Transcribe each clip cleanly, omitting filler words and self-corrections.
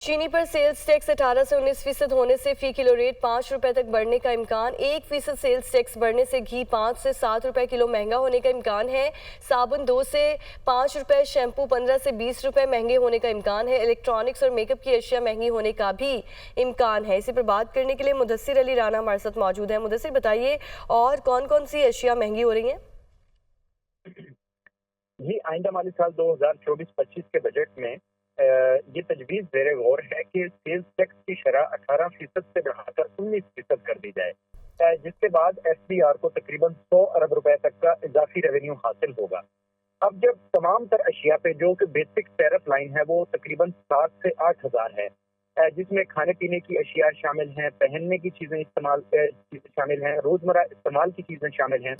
चीनी पर sales tax 18 से 19% होने से फी किलो रेट 5 रुपए तक बढ़ने का इम्कान। 1% सेल्स टैक्स बढ़ने से घी 5 से 7 रुपए किलो महंगा होने का इम्कान है। साबुन 2 से 5 रुपए, शैम्पू 15 से 20 रुपए महंगे होने का इम्कान है। इलेक्ट्रॉनिक्स और मेकअप की अशिया महंगी होने का भी इम्कान है। इसी पर बात करने के लिए मुदस्सिर अली राना हमारे साथ मौजूद है। मुदस्सिर, बताइए और कौन कौन सी अशिया महंगी हो रही हैं? जी, आइंदा माली साल 2024-25 के बजट में ये तजवीज़ ज़ेर गौर है कि सेल्स टैक्स की शरह 18% से बढ़ाकर 19% कर दी जाए, जिसके बाद एफबीआर को तकरीबन 100 अरब रुपए तक का इजाफी रेवेन्यू हासिल होगा। अब जब तमाम तर अशिया पे जो कि बेसिक टैरिफ लाइन है वो तकरीबन 7 से 8 हज़ार है, जिसमें खाने पीने की अशिया शामिल हैं, पहनने की चीज़ें चीज़ें शामिल हैं, रोज़मर्रा इस्तेमाल की चीज़ें शामिल हैं।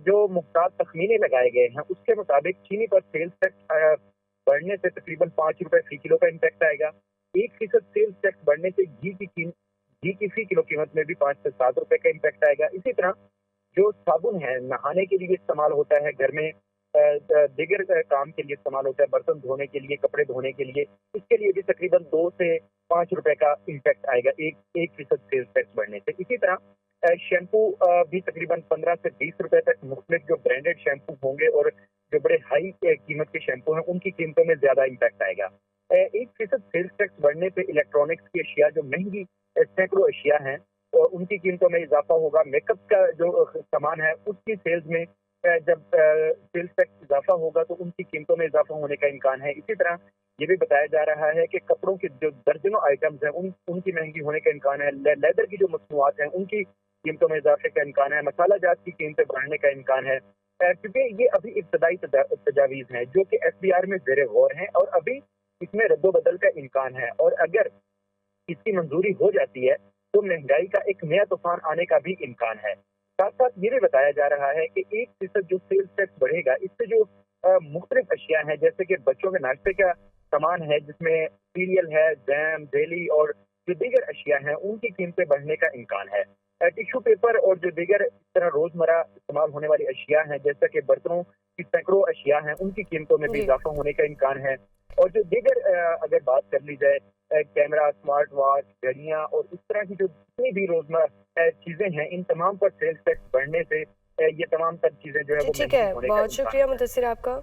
जो मुख्तार तखमीने लगाए गए हैं उसके मुताबिक चीनी पर सेल्स टैक्स बढ़ने से तकरीबन 5 रुपए फी किलो का इम्पैक्ट आएगा। 1% सेल्स टैक्स बढ़ने से घी की फी किलो कीमत में भी 5 से 7 रुपए का इम्पैक्ट आएगा। इसी तरह जो साबुन है नहाने के लिए इस्तेमाल होता है, घर में दिगर काम के लिए इस्तेमाल होता है, बर्तन धोने के लिए, कपड़े धोने के लिए, इसके लिए भी तकरीबन 2 से 5 रुपए का इम्पैक्ट आएगा 1% सेल्स टैक्स बढ़ने से। इसी तरह शैम्पू भी तकरीबन 15 से 20 रुपए तक मुख्तलिफ जो ब्रांडेड शैम्पू होंगे और जो बड़े हाई कीमत के शैम्पू हैं उनकी कीमतों में ज्यादा इम्पैक्ट आएगा। 1% सेल्स टैक्स बढ़ने पे इलेक्ट्रॉनिक्स की अशिया जो महंगी सैकड़ों अशिया हैं और उनकी कीमतों में इजाफा होगा। मेकअप का जो सामान है उसकी सेल्स में जब सेल्स टैक्स इजाफा होगा तो उनकी कीमतों में इजाफा होने का इम्कान है। इसी तरह ये भी बताया जा रहा है कि कपड़ों की जो दर्जनों आइटम्स हैं उनकी महंगी होने का इम्कान है। लेदर की जो मसनूआत हैं उनकी कीमतों में इजाफे का इम्कान है। मसाला जात की कीमतें बढ़ने का इम्कान है, क्योंकि ये अभी इब्तदाई तजावीज़ हैं जो कि एफबीआर में ज़ेर गौर हैं और अभी इसमें रद्दोबदल का इम्कान है। और अगर इसकी मंजूरी हो जाती है तो महंगाई का एक नया तूफान आने का भी इम्कान है। साथ साथ ये भी बताया जा रहा है कि 1% जो सेल्स टैक्स बढ़ेगा इससे जो मुख्तलिफ अशिया हैं जैसे कि बच्चों के नाश्ते का सामान है जिसमें सीरियल है, जैम, जेली और जो दीगर अशिया हैं उनकी कीमतें बढ़ने का इम्कान है। टिश्यू पेपर और जो दीगर इस तरह रोजमर्रा इस्तेमाल होने वाली अशिया हैं जैसे कि बर्तनों की सैकड़ों अशिया हैं उनकी कीमतों में भी जी। इजाफा होने का इम्कान है। और जो दीगर अगर बात कर ली जाए, कैमरा, स्मार्ट वॉच, घड़ियां और इस तरह की जो जितनी भी रोजमर्रा चीजें हैं इन तमाम पर सेल्स टैक्स बढ़ने से ये तमाम तर चीजें जो है जी, वो ठीक महंगी है। होने का बहुत इम्कान शुक्रिया है। मुदस्सिर आपका।